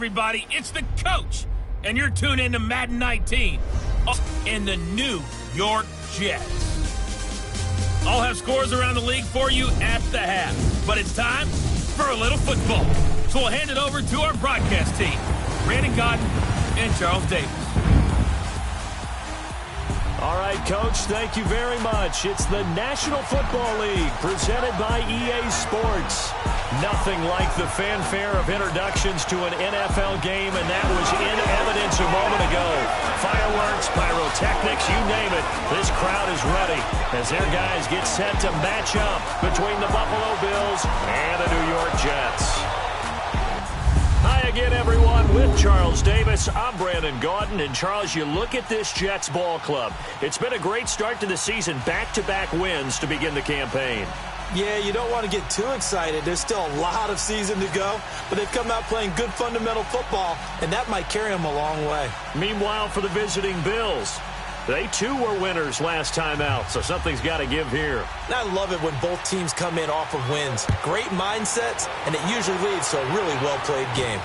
everybody? It's the coach, and you're tuned into Madden 19 and the New York Jets. I'll have scores around the league for you at the half, but it's time for a little football. So we'll hand it over to our broadcast team, Brandon Godden and Charles Davis. All right, Coach, thank you very much. It's the National Football League presented by EA Sports. Nothing like the fanfare of introductions to an NFL game, and that was in evidence a moment ago. Fireworks, pyrotechnics, you name it. This crowd is ready as their guys get set to match up between the Buffalo Bills and the New York Jets. Hi again, everyone. With Charles Davis, I'm Brandon Gaudin. And, Charles, you look at this Jets ball club. It's been a great start to the season, back-to-back wins to begin the campaign. Yeah, you don't want to get too excited. There's still a lot of season to go, but they've come out playing good fundamental football, and that might carry them a long way. Meanwhile, for the visiting Bills, they too were winners last time out, so something's got to give here. And I love it when both teams come in off of wins. Great mindsets, and it usually leads to a really well-played game.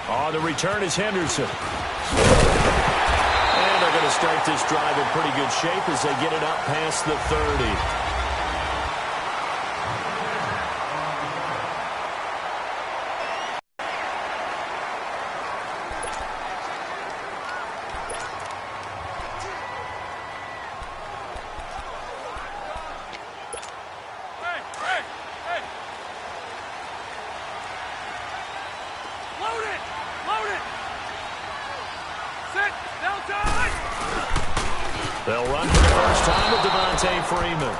On the return is Henderson. And they're going to start this drive in pretty good shape as they get it up past the 30. They'll run for the first time with Devontae Freeman.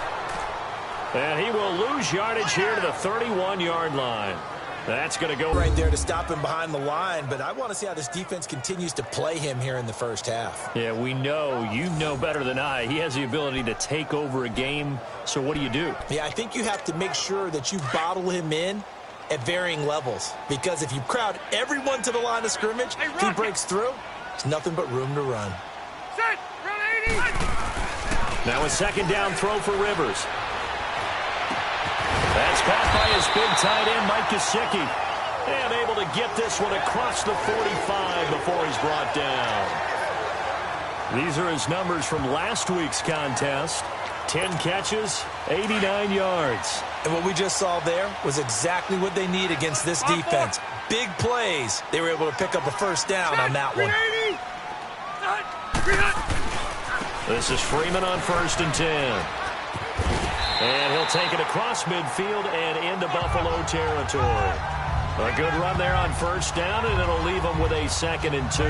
And he will lose yardage here to the 31-yard line. That's going to go right there to stop him behind the line, but I want to see how this defense continues to play him here in the first half. Yeah, we know, you know better than I, he has the ability to take over a game, so what do you do? Yeah, I think you have to make sure that you bottle him in at varying levels, because if you crowd everyone to the line of scrimmage, if he breaks through, there's nothing but room to run. Set, run 80. Now a second down throw for Rivers. That's caught by his big tight end, Mike Gesicki. And able to get this one across the 45 before he's brought down. These are his numbers from last week's contest. 10 catches, 89 yards. And what we just saw there was exactly what they need against this defense. Big plays. They were able to pick up a first down on that one. This is Freeman on 1st and 10. And he'll take it across midfield and into Buffalo territory. A good run there on first down, and it'll leave them with a 2nd and 2.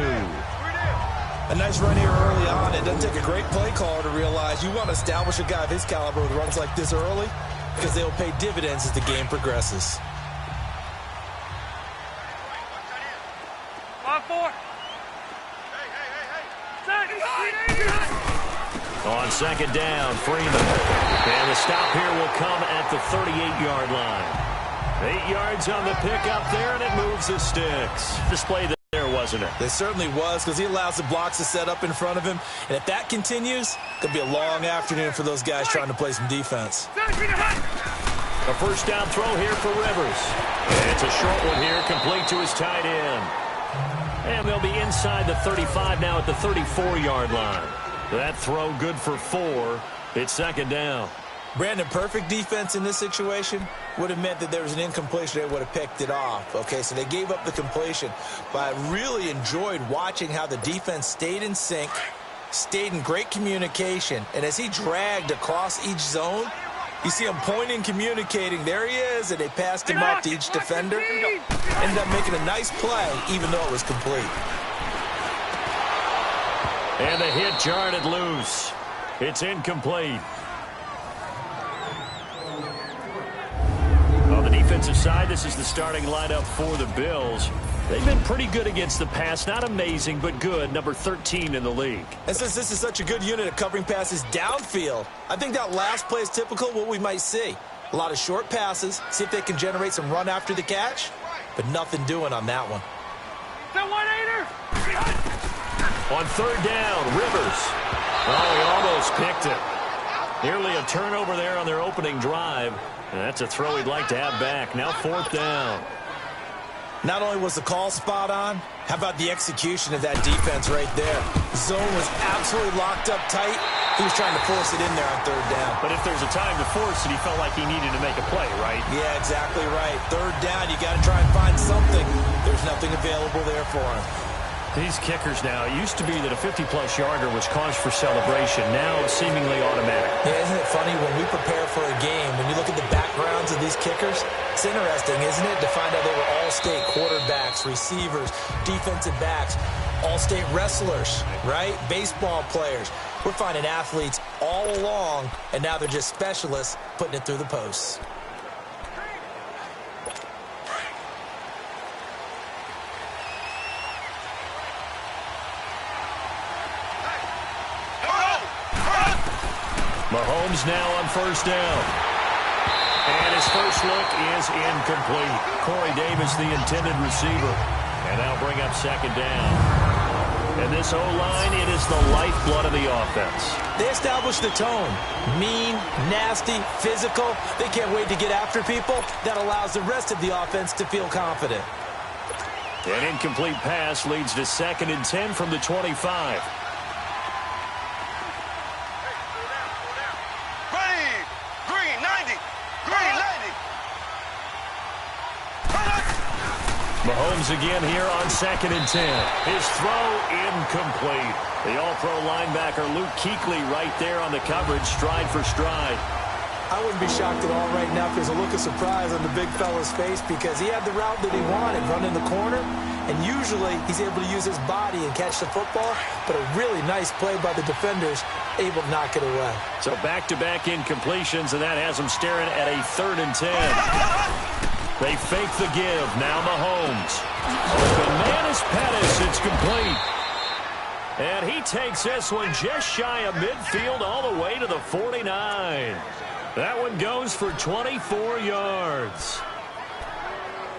A nice run here early on. It doesn't take a great play caller to realize you want to establish a guy of his caliber with runs like this early, because they'll pay dividends as the game progresses. 5-4. On 2nd down, Freeman. And the stop here will come at the 38-yard line. 8 yards on the pickup there, and it moves the sticks. Display there, wasn't it? It certainly was, because he allows the blocks to set up in front of him. And if that continues, it could be a long afternoon for those guys trying to play some defense. A first down throw here for Rivers. And it's a short one here, complete to his tight end. And they'll be inside the 35 now at the 34-yard line. That throw good for 4. It's 2nd down. Brandon, perfect defense in this situation would have meant that there was an incompletion. They would have picked it off. Okay, so they gave up the completion. But I really enjoyed watching how the defense stayed in sync, stayed in great communication. And as he dragged across each zone, you see him pointing, communicating. There he is, and they passed him off to each defender. Ended up making a nice play, even though it was complete. And the hit jarred it loose. It's incomplete. On the defensive side, this is the starting lineup for the Bills. They've been pretty good against the pass. Not amazing, but good. Number 13 in the league. And since this is such a good unit of covering passes downfield, I think that last play is typical of what we might see. A lot of short passes, see if they can generate some run after the catch, but nothing doing on that one. On 3rd down, Rivers. Oh, he almost picked it. Nearly a turnover there on their opening drive. And that's a throw he'd like to have back. Now 4th down. Not only was the call spot on, how about the execution of that defense right there? Zone was absolutely locked up tight. He was trying to force it in there on third down. But if there's a time to force it, he felt like he needed to make a play, right? Yeah, exactly right. Third down, you got to try and find something. There's nothing available there for him. These kickers now, it used to be that a 50-plus yarder was cause for celebration. Now seemingly automatic. Yeah, isn't it funny when we prepare for a game, when you look at the backgrounds of these kickers, it's interesting, isn't it, to find out they were all-state quarterbacks, receivers, defensive backs, all-state wrestlers, right? Baseball players. We're finding athletes all along, and now they're just specialists putting it through the posts. Mahomes now on first down. And his first look is incomplete. Corey Davis, the intended receiver. And that'll bring up second down. And this O-line, it is the lifeblood of the offense. They established the tone. Mean, nasty, physical. They can't wait to get after people. That allows the rest of the offense to feel confident. An incomplete pass leads to 2nd and 10 from the 25. Mahomes again here on 2nd and 10. His throw incomplete. The all-pro linebacker Luke Kuechly right there on the coverage, stride for stride. I wouldn't be shocked at all right now if there's a look of surprise on the big fella's face because he had the route that he wanted, run in the corner, and usually he's able to use his body and catch the football, but a really nice play by the defenders, able to knock it away. So back-to-back incompletions, and that has him staring at a 3rd and 10. They fake the give. Now Mahomes. Open man is Pettis. It's complete. And he takes this one just shy of midfield all the way to the 49. That one goes for 24 yards.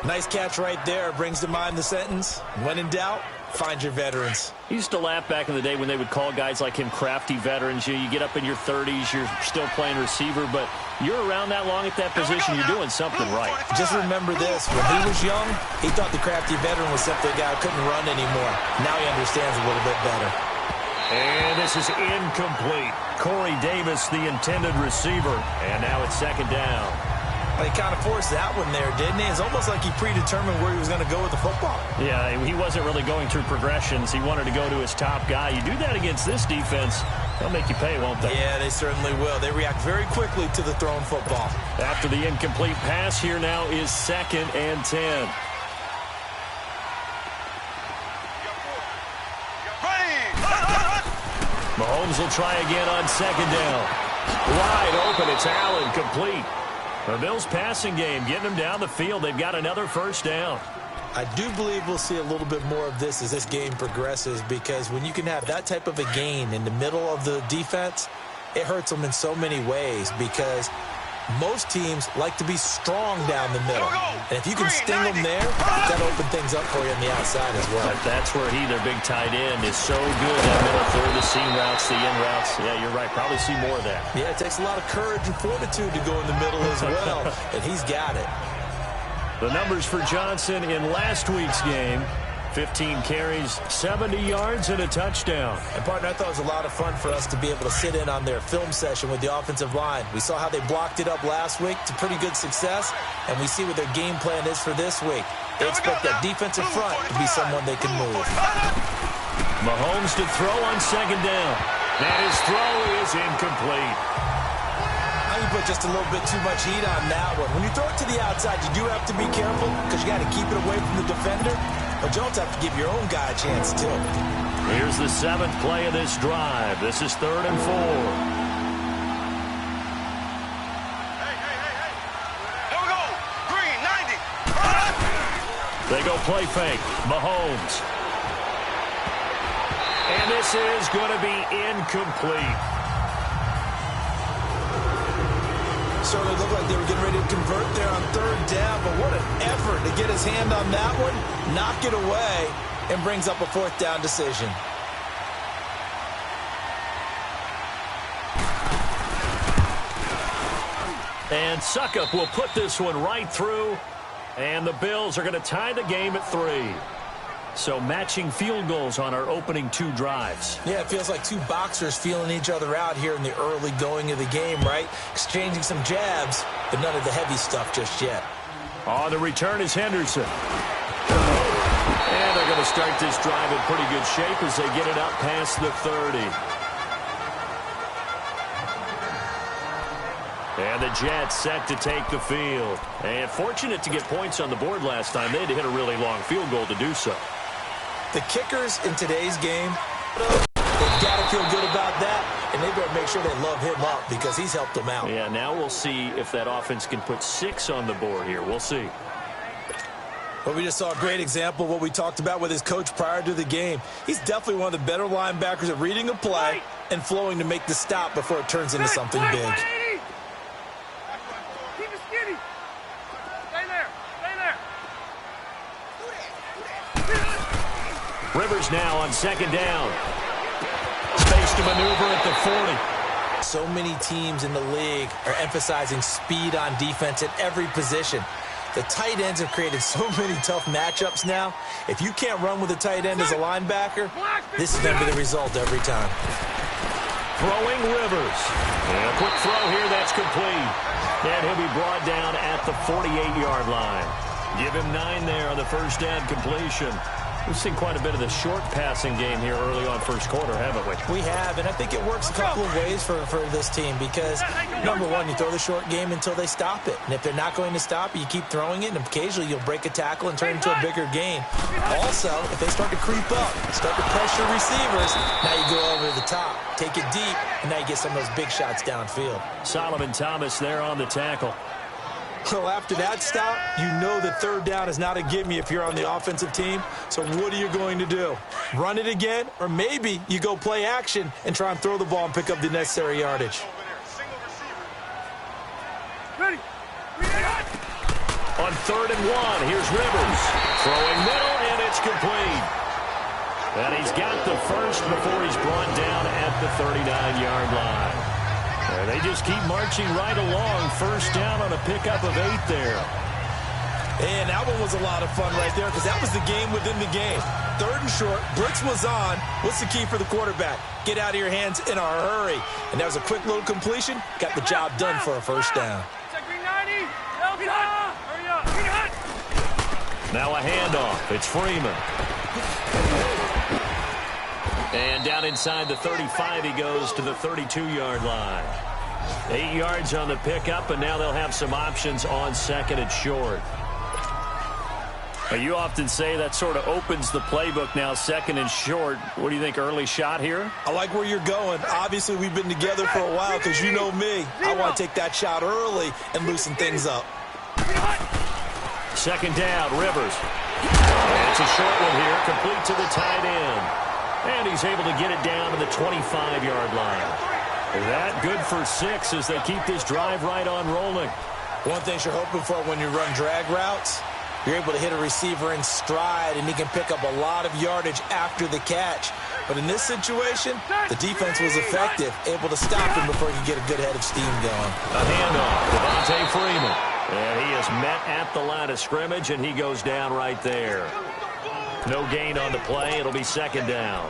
Nice catch right there. Brings to mind the sentence, when in doubt, find your veterans. He used to laugh back in the day when they would call guys like him crafty veterans. You get up in your 30s, you're still playing receiver, but you're around that long at that position, you're doing something right. Just remember this. When he was young, he thought the crafty veteran was simply a guy who couldn't run anymore. Now he understands a little bit better. And this is incomplete. Corey Davis, the intended receiver. And now it's 2nd down. Well, he kind of forced that one there, didn't he? It's almost like he predetermined where he was going to go with the football. Yeah, he wasn't really going through progressions. He wanted to go to his top guy. You do that against this defense, they'll make you pay, won't they? Yeah, they certainly will. They react very quickly to the thrown football. After the incomplete pass, here now is 2nd and 10. Mahomes will try again on 2nd down. Wide open, it's Allen, complete. The Bills' passing game getting them down the field. They've got another first down. I do believe we'll see a little bit more of this as this game progresses because when you can have that type of a gain in the middle of the defense, it hurts them in so many ways because most teams like to be strong down the middle. And if you can sting them there, that'll open things up for you on the outside as well. But that's where their big tight end, is so good that middle third, the seam routes, the in routes. Yeah, you're right. Probably see more of that. Yeah, it takes a lot of courage and fortitude to go in the middle as well, and he's got it. The numbers for Johnson in last week's game, 15 carries, 70 yards, and a touchdown. And, partner, I thought it was a lot of fun for us to be able to sit in on their film session with the offensive line. We saw how they blocked it up last week to pretty good success, and we see what their game plan is for this week. They expect that defensive front to be someone they can move. Mahomes to throw on 2nd down. And his throw is incomplete. You put just a little bit too much heat on that one. When you throw it to the outside, you do have to be careful because you got to keep it away from the defender. But you also have to give your own guy a chance, too. Here's the 7th play of this drive. This is 3rd and 4. Here we go. Green, 90. They go play fake. Mahomes. And this is going to be incomplete. Certainly looked like they were getting ready to convert there on 3rd down, but what an effort to get his hand on that one, knock it away, and brings up a 4th down decision. And Suckup will put this one right through. And the Bills are going to tie the game at 3. So matching field goals on our opening 2 drives. Yeah, it feels like 2 boxers feeling each other out here in the early going of the game, right? Exchanging some jabs, but none of the heavy stuff just yet. On the return is Henderson. And they're going to start this drive in pretty good shape as they get it up past the 30. And the Jets set to take the field. And fortunate to get points on the board last time. They had to hit a really long field goal to do so. The kickers in today's game, they've got to feel good about that, and they better make sure they love him up because he's helped them out. Yeah, now we'll see if that offense can put 6 on the board here. We'll see. Well, we just saw a great example of what we talked about with his coach prior to the game. He's definitely one of the better linebackers at reading a play and flowing to make the stop before it turns into something big. Rivers now on 2nd down. Space to maneuver at the 40. So many teams in the league are emphasizing speed on defense at every position. The tight ends have created so many tough matchups now. If you can't run with a tight end as a linebacker, this is going to be the result every time. Throwing Rivers. And a quick throw here, that's complete. And he'll be brought down at the 48-yard line. Give him 9 there on the first down completion. We've seen quite a bit of the short passing game here early on first quarter, haven't we? We have, and I think it works a couple of ways for this team because, number one, you throw the short game until they stop it. And if they're not going to stop it, you keep throwing it, and occasionally you'll break a tackle and turn it into a bigger gain. Also, if they start to creep up, start to pressure receivers, now you go over the top, take it deep, and now you get some of those big shots downfield. Solomon Thomas there on the tackle. Well, after that stop, you know that 3rd down is not a gimme if you're on the offensive team. So what are you going to do? Run it again? Or maybe you go play action and try and throw the ball and pick up the necessary yardage. Ready. On 3rd and 1, here's Rivers. Throwing middle, and it's complete. And he's got the first before he's brought down at the 39-yard line. And they just keep marching right along. First down on a pickup of 8 there. And that one was a lot of fun right there because that was the game within the game. 3rd and short, blitz was on. What's the key for the quarterback? Get out of your hands in a hurry. And that was a quick little completion. Got the job done for a first down. Now a handoff. It's Freeman. And down inside the 35, he goes to the 32-yard line. 8 yards on the pickup, and now they'll have some options on 2nd and short. You often say that sort of opens the playbook now, 2nd and short. What do you think, early shot here? I like where you're going. Obviously, we've been together for a while because you know me. I want to take that shot early and loosen things up. 2nd down, Rivers. And it's a short one here, complete to the tight end. And he's able to get it down to the 25-yard line. That good for 6 as they keep this drive right on rolling. One thing you're hoping for when you run drag routes, you're able to hit a receiver in stride, and he can pick up a lot of yardage after the catch. But in this situation, the defense was effective, able to stop him before he could get a good head of steam going. A handoff, Devontae Freeman. And he is met at the line of scrimmage, and he goes down right there. No gain on the play. It'll be 2nd down.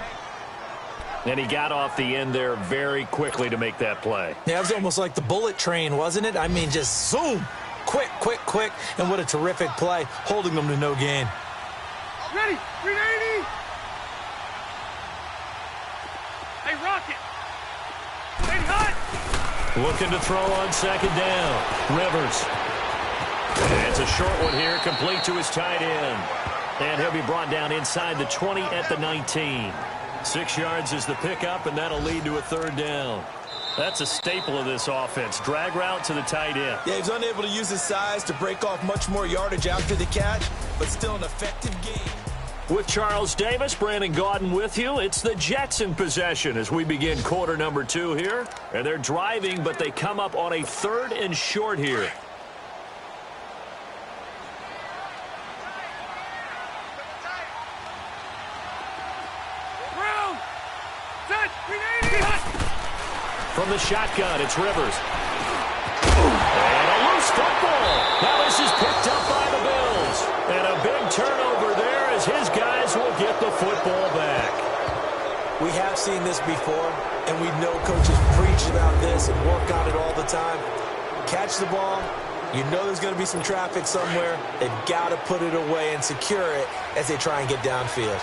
And he got off the end there very quickly to make that play. Yeah, it was almost like the bullet train, wasn't it? I mean, just zoom. Quick, quick, quick. And what a terrific play, holding them to no gain. Ready. 380. Hey, Rocket. Hey, hot. Looking to throw on 2nd down. Rivers. And it's a short one here, complete to his tight end. And he'll be brought down inside the 20 at the 19. 6 yards is the pickup, and that'll lead to a 3rd down. That's a staple of this offense. Drag route to the tight end. Yeah, he's unable to use his size to break off much more yardage after the catch, but still an effective game. With Charles Davis, Brandon Gaudin with you. It's the Jets in possession as we begin quarter number 2 here. And they're driving, but they come up on a 3rd and short here. From the shotgun, it's Rivers. And a loose football. Now this is picked up by the Bills. And a big turnover there as his guys will get the football back. We have seen this before, and we know coaches preach about this and work on it all the time. Catch the ball. You know there's going to be some traffic somewhere. They've got to put it away and secure it as they try and get downfield.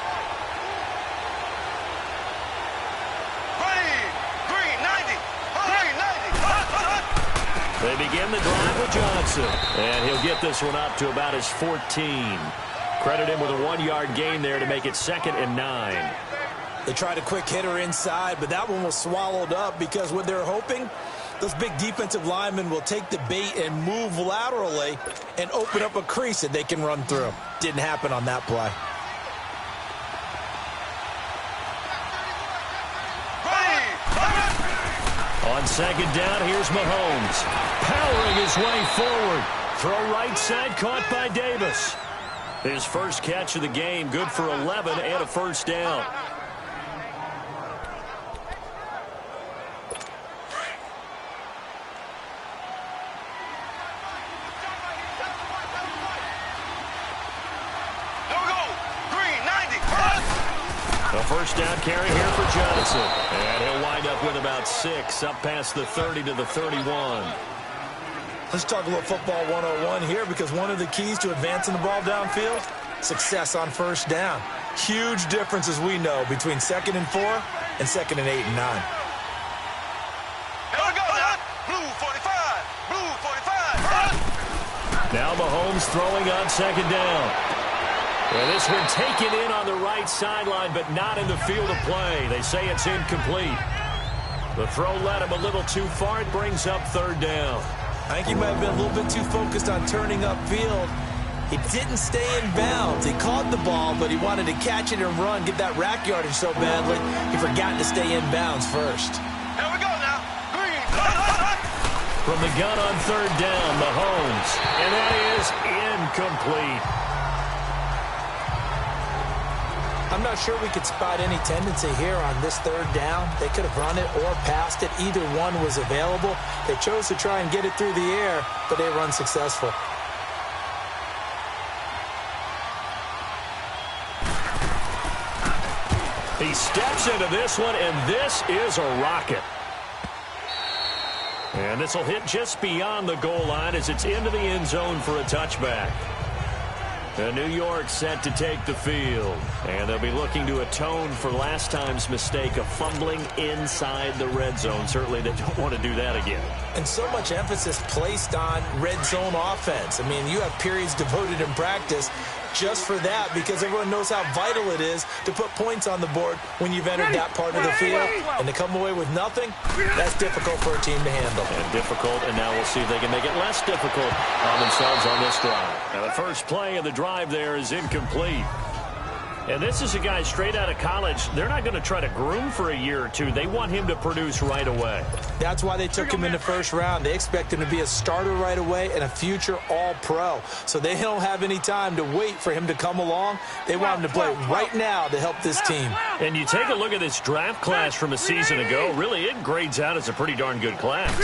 They begin the drive with Johnson, and he'll get this one up to about his 14. Credit him with a 1-yard gain there to make it 2nd and 9. They tried a quick hitter inside, but that one was swallowed up because what they're hoping, those big defensive linemen will take the bait and move laterally and open up a crease that they can run through. Didn't happen on that play. On 2nd down, here's Mahomes. Powering his way forward. Throw right side, caught by Davis. His first catch of the game, good for 11 and a first down. A first down carry here for Johnson. And he'll wind up with about 6, up past the 30 to the 31. Let's talk a little football 101 here, because one of the keys to advancing the ball downfield, success on first down. Huge difference, as we know, between 2nd and 4 and 2nd and 8 and 9. Blue 45. Blue 45. Now Mahomes throwing on 2nd down. Well, this one taken in on the right sideline, but not in the field of play. They say it's incomplete. The throw led him a little too far. It brings up 3rd down. I think he might have been a little bit too focused on turning upfield. He didn't stay in bounds. He caught the ball, but he wanted to catch it and run, get that rack yardage so badly, he forgot to stay in bounds first. Here we go now. Green. From the gun on 3rd down, Mahomes. And that is incomplete. I'm not sure we could spot any tendency here on this 3rd down. They could have run it or passed it. Either one was available. They chose to try and get it through the air, but they were unsuccessful. He steps into this one, and this is a rocket. And this will hit just beyond the goal line as it's into the end zone for a touchback. And New York set to take the field. And they'll be looking to atone for last time's mistake of fumbling inside the red zone. Certainly they don't want to do that again. And so much emphasis placed on red zone offense. I mean, you have periods devoted in practice just for that, because everyone knows how vital it is to put points on the board when you've entered that part of the field. And to come away with nothing, that's difficult for a team to handle. And difficult, and now we'll see if they can make it less difficult on themselves on this drive. Now the first play of the drive there is incomplete. And this is a guy straight out of college. They're not going to try to groom for a year or two. They want him to produce right away. That's why they took him in the first round. They expect him to be a starter right away and a future all-pro. So they don't have any time to wait for him to come along. They want him to play right now to help this team. And you take a look at this draft class from a season ago. Really, it grades out as a pretty darn good class.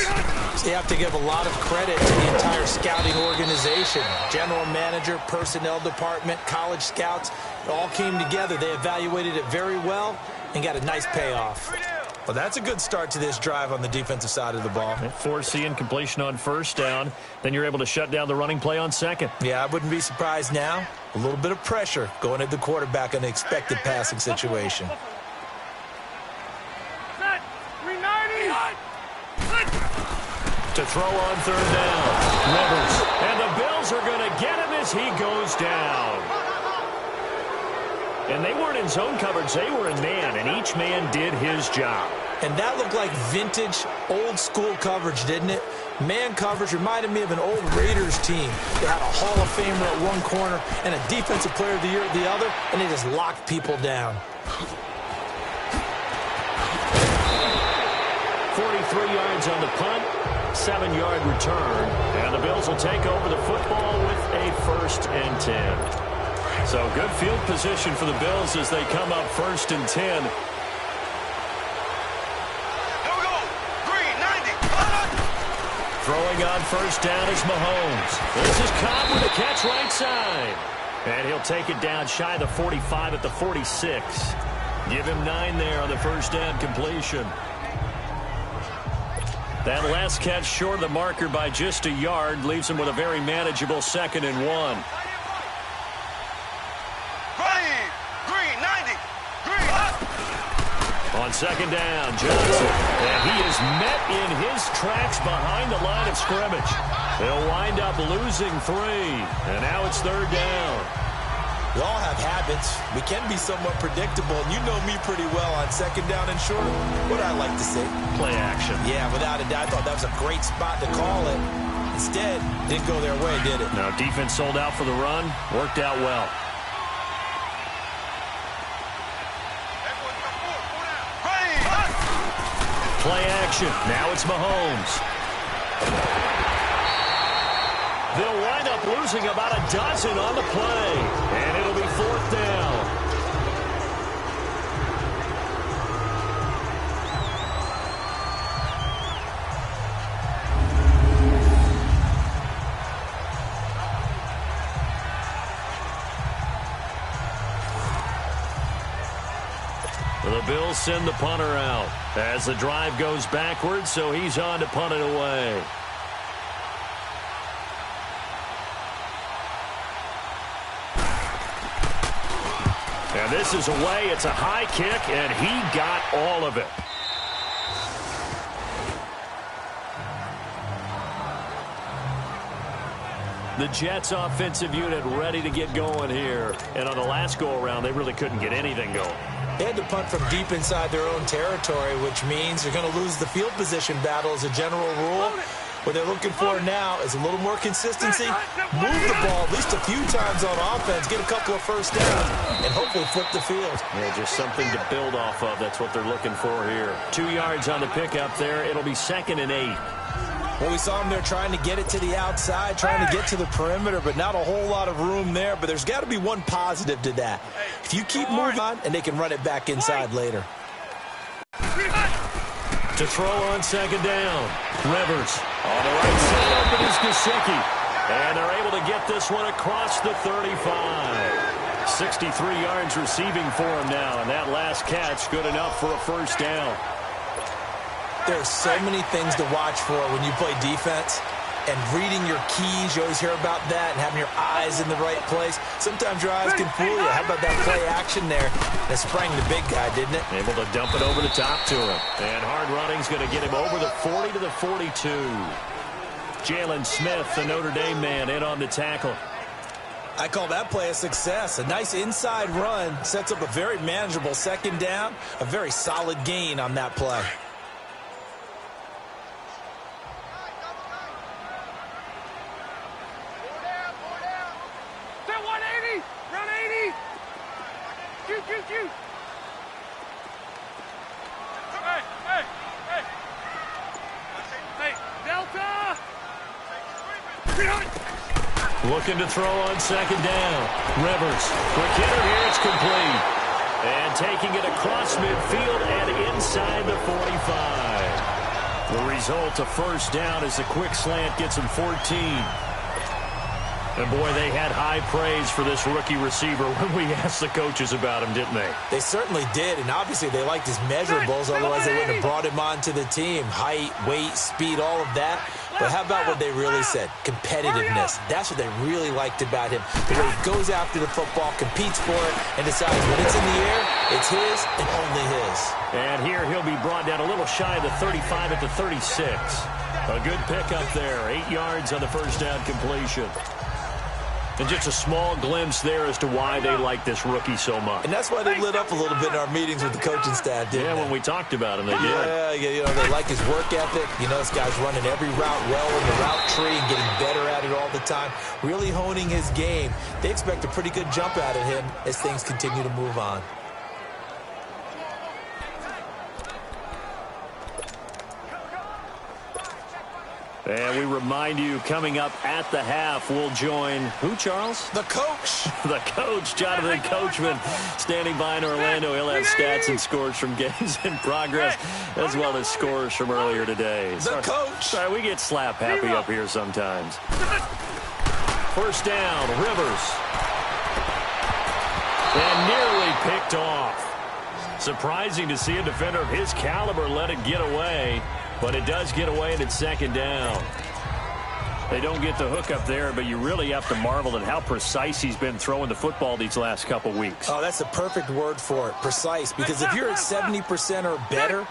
So you have to give a lot of credit to the entire scouting organization. General manager, personnel department, college scouts. It all came together. They evaluated it very well and got a nice payoff. Well, that's a good start to this drive on the defensive side of the ball. Forcing completion on first down. Then you're able to shut down the running play on 2nd. Yeah, I wouldn't be surprised now. A little bit of pressure going at the quarterback in an expected passing situation. Set. 390. To throw on 3rd down. Rivers. And the Bills are going to get him as he goes down. And they weren't in zone coverage. They were in man, and each man did his job. And that looked like vintage, old-school coverage, didn't it? Man coverage reminded me of an old Raiders team. They had a Hall of Famer at one corner and a Defensive Player of the Year at the other, and they just locked people down. 43 yards on the punt, 7-yard return. And the Bills will take over the football with a 1st and 10. So good field position for the Bills as they come up 1st and 10. Here we go. Green 90. Throwing on 1st down is Mahomes. This is Cobb with a catch right side. And he'll take it down shy of the 45 at the 46. Give him 9 there on the first down completion. That last catch short of the marker by just a yard leaves him with a very manageable 2nd and 1. Green, 90. Green. On 2nd down, Johnson. And he is met in his tracks behind the line of scrimmage. They'll wind up losing 3. And now it's 3rd down. We all have habits. We can be somewhat predictable, and you know me pretty well on 2nd down and short. What I like to say? Play action. Yeah, without a doubt. I thought that was a great spot to call it. Instead, didn't go their way, did it? No, defense sold out for the run. Worked out well. Play action. Now it's Mahomes. They'll wind up losing about a dozen on the play. And it'll be 4th down. The Bills send the punter out as the drive goes backwards, so he's on to punt it away. And this is away. It's a high kick, and he got all of it. The Jets offensive unit ready to get going here. And on the last go-around, they really couldn't get anything going. They had to punt from deep inside their own territory, which means they're going to lose the field position battle as a general rule. What they're looking for now is a little more consistency, move the ball at least a few times on offense, get a couple of first downs, and hopefully flip the field. Yeah, just something to build off of. That's what they're looking for here. 2 yards on the pickup there. It'll be 2nd and 8. Well, we saw them there trying to get it to the outside, trying to get to the perimeter, but not a whole lot of room there. But there's got to be one positive to that. If you keep moving on, and they can run it back inside later. To throw on 2nd down. Rivers on the right side. Open is Gesicki. And they're able to get this one across the 35. 63 yards receiving for him now. And that last catch good enough for a first down. There's so many things to watch for when you play defense. And reading your keys, you always hear about that, and having your eyes in the right place. Sometimes your eyes can fool you. How about that play action there? That sprang the big guy, didn't it? Able to dump it over the top to him. And hard running's going to get him over the 40 to the 42. Jalen Smith, the Notre Dame man, in on the tackle. I call that play a success. A nice inside run sets up a very manageable 2nd down. A very solid gain on that play. Looking to throw on 2nd down. Rivers. Quick hitter here. It's complete. And taking it across midfield and inside the 45. The result, a first down as the quick slant gets him 14. And, boy, they had high praise for this rookie receiver when we asked the coaches about him, didn't they? They certainly did, and obviously they liked his measurables, otherwise they wouldn't have brought him onto the team. Height, weight, speed, all of that. But how about what they really said? Competitiveness. That's what they really liked about him. The way he goes after the football, competes for it, and decides when it's in the air, it's his and only his. And here he'll be brought down a little shy of the 35 at the 36. A good pickup there. 8 yards on the first down completion. And just a small glimpse there as to why they like this rookie so much. And that's why they lit up a little bit in our meetings with the coaching staff, didn't they? When we talked about him, they did. Yeah, you know, they like his work ethic. You know, this guy's running every route well in the route tree and getting better at it all the time. Really honing his game. They expect a pretty good jump out of him as things continue to move on. And we remind you, coming up at the half, we'll join who, Charles? The coach. The coach, Jonathan Coachman, standing by in Orlando. He'll have stats and scores from games in progress, as well as scores from earlier today. The coach. Sorry, we get slap happy up here sometimes. First down, Rivers. And nearly picked off. Surprising to see a defender of his caliber let it get away, but it does get away and it's second down. They don't get the hook up there, but you really have to marvel at how precise he's been throwing the football these last couple weeks. Oh, that's the perfect word for it, precise, because if you're at 70% or better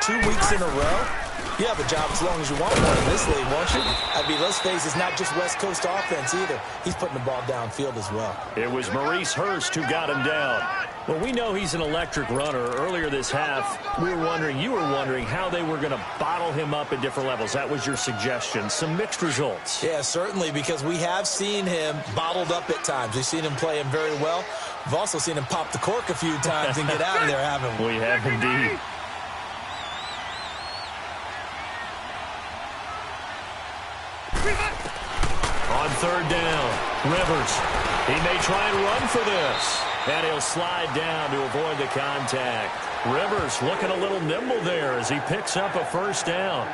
2 weeks in a row, you have a job as long as you want one in this league, won't you? I mean, let's face it, it's not just West Coast offense either. He's putting the ball downfield as well. It was Maurice Hurst who got him down. Well, we know he's an electric runner. Earlier this half, you were wondering how they were going to bottle him up at different levels. That was your suggestion. Some mixed results. Yeah, certainly, because we have seen him bottled up at times. We've seen him play him very well. We've also seen him pop the cork a few times and get out of there, haven't we? We have indeed. On third down, Rivers. He may try and run for this. And he'll slide down to avoid the contact. Rivers looking a little nimble there as he picks up a first down.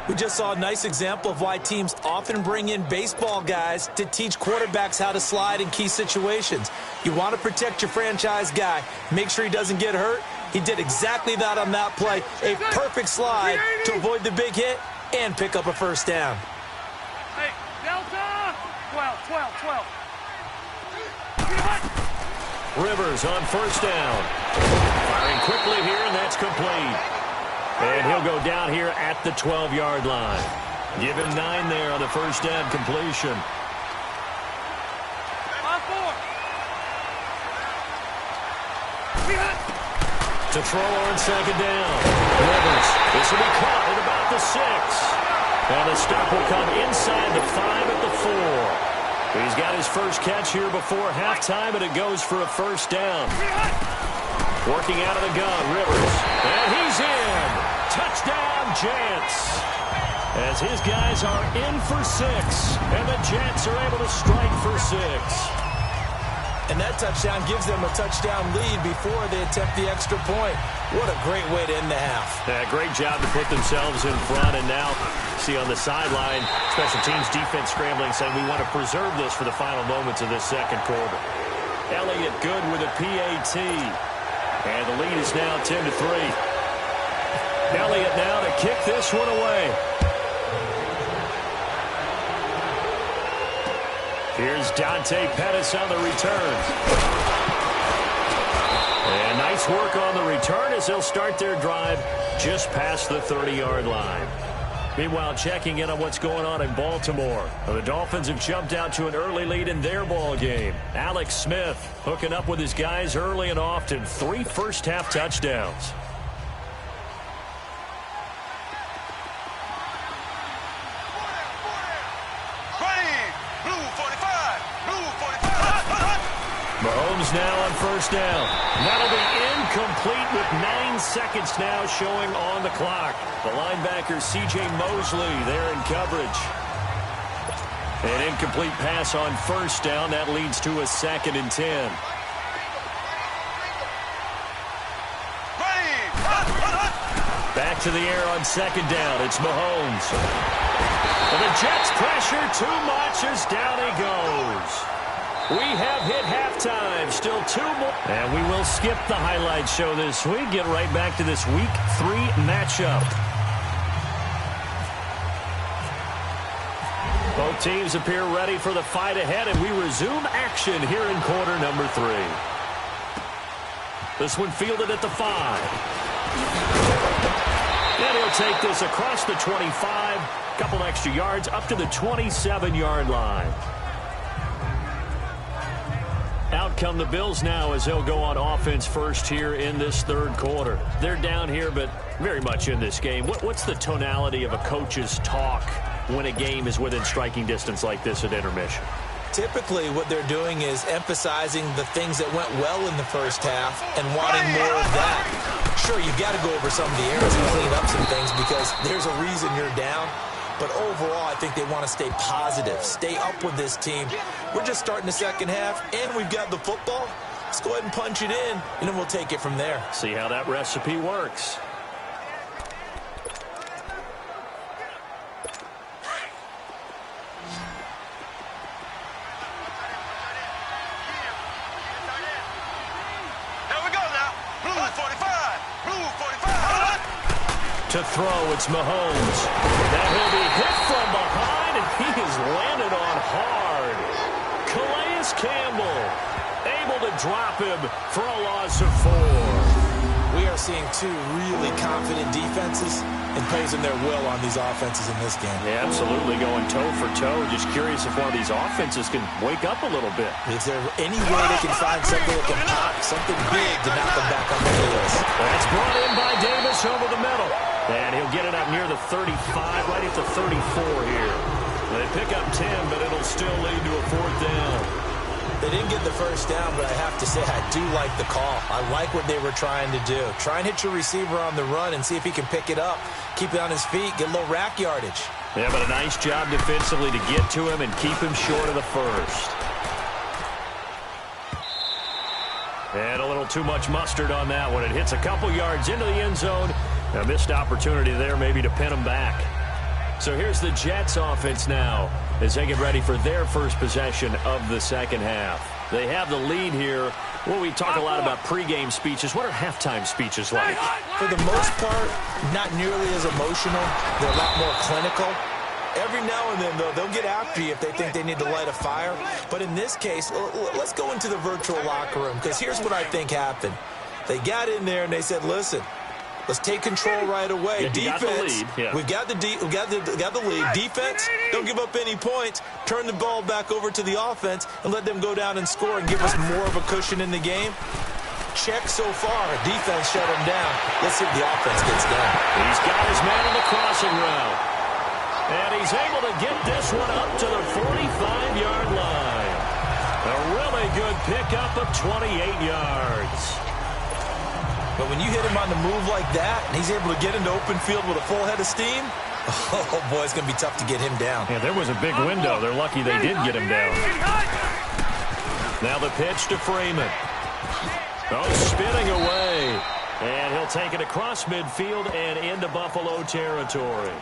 We just saw a nice example of why teams often bring in baseball guys to teach quarterbacks how to slide in key situations. You want to protect your franchise guy. Make sure he doesn't get hurt. He did exactly that on that play. A perfect slide to avoid the big hit and pick up a first down. Hey, Delta! 12. Rivers on first down. Firing quickly here, and that's complete. And he'll go down here at the 12-yard line. Give him 9 there on the first down completion. On 4. To throw on second down. Rivers. This will be caught at about the 6. And the stop will come inside the 5 at the 4. He's got his first catch here before halftime, and it goes for a first down. Working out of the gun, Rivers. And he's in. Touchdown, Jets. As his guys are in for 6, and the Jets are able to strike for 6. And that touchdown gives them a touchdown lead before they attempt the extra point. What a great way to end the half. Yeah, great job to put themselves in front. And now, see on the sideline, special teams defense scrambling, saying we want to preserve this for the final moments of this second quarter. Elliott good with a PAT. And the lead is now 10-3. Elliott now to kick this one away. Here's Dante Pettis on the return. And nice work on the return as they'll start their drive just past the 30-yard line. Meanwhile, checking in on what's going on in Baltimore. The Dolphins have jumped out to an early lead in their ball game. Alex Smith hooking up with his guys early and often. 3 first-half touchdowns. Mahomes now on first down. That'll be incomplete with 9 seconds now showing on the clock. The linebacker C.J. Mosley there in coverage. An incomplete pass on first down. That leads to a 2nd and 10. Back to the air on second down. It's Mahomes. And the Jets pressure too much as down he goes. We have hit halftime. Still 2 more. And we will skip the highlight show this week. Get right back to this Week 3 matchup. Both teams appear ready for the fight ahead, and we resume action here in quarter number 3. This one fielded at the 5. And he'll take this across the 25. Couple extra yards up to the 27-yard line. Out come the Bills now as they'll go on offense first here in this third quarter. They're down here, but very much in this game. What's the tonality of a coach's talk when a game is within striking distance like this at intermission? Typically, what they're doing is emphasizing the things that went well in the first half and wanting more of that. Sure, you've got to go over some of the errors and clean up some things because there's a reason you're down. But overall, I think they want to stay positive, stay up with this team. We're just starting the second half, and we've got the football. Let's go ahead and punch it in, and then we'll take it from there. See how that recipe works. To throw, it's Mahomes. Now he'll be hit from behind, and he is landed on hard. Calais Campbell able to drop him for a loss of 4. We are seeing two really confident defenses imposing their will on these offenses in this game. Yeah, absolutely, going toe for toe. Just curious if one of these offenses can wake up a little bit. Is there any way they can find something that can pop, something big to knock them back on the heels? That's brought in by Davis over the middle. And he'll get it up near the 35, right at the 34 here. They pick up 10, but it'll still lead to a 4th down. They didn't get the first down, but I have to say I do like the call. I like what they were trying to do. Try and hit your receiver on the run and see if he can pick it up, keep it on his feet, get a little rack yardage. Yeah, but a nice job defensively to get to him and keep him short of the first. And a little too much mustard on that one. It hits a couple yards into the end zone. A missed opportunity there maybe to pin him back. So here's the Jets offense now as they get ready for their first possession of the second half. They have the lead here. Well, we talk a lot about pregame speeches. What are halftime speeches like? For the most part, not nearly as emotional. They're a lot more clinical. Every now and then, though, they'll get after you if they think they need to light a fire. But in this case, let's go into the virtual locker room, because here's what I think happened. They got in there and they said, listen, let's take control right away. Yeah, defense, we've got the lead. Defense, don't give up any points. Turn the ball back over to the offense and let them go down and score and give us more of a cushion in the game. Check so far. Defense shut him down. Let's see if the offense gets done. He's got his man on the crossing route. And he's able to get this one up to the 45-yard line. A really good pickup of 28 yards. But when you hit him on the move like that, and he's able to get into open field with a full head of steam, oh, boy, it's going to be tough to get him down. Yeah, there was a big window. They're lucky they did get him down. Now the pitch to Freeman. Oh, spinning away. And he'll take it across midfield and into Buffalo territory.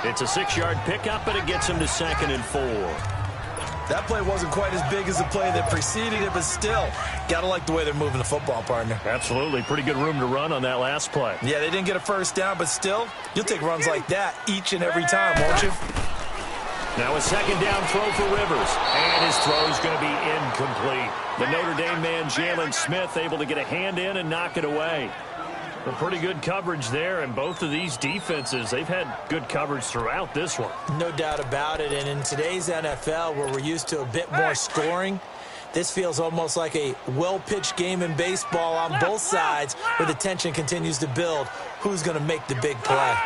It's a 6-yard pickup, but it gets him to 2nd and 4. That play wasn't quite as big as the play that preceded it, but still, got to like the way they're moving the football, partner. Absolutely. Pretty good room to run on that last play. Yeah, they didn't get a first down, but still, you'll take runs like that each and every time, won't you? Now a 2nd down throw for Rivers, and his throw is going to be incomplete. The Notre Dame man, Jalen Smith, able to get a hand in and knock it away. A pretty good coverage there, and both of these defenses, they've had good coverage throughout this one. No doubt about it, and in today's NFL, where we're used to a bit more scoring, this feels almost like a well-pitched game in baseball on both sides, where the tension continues to build. Who's going to make the big play?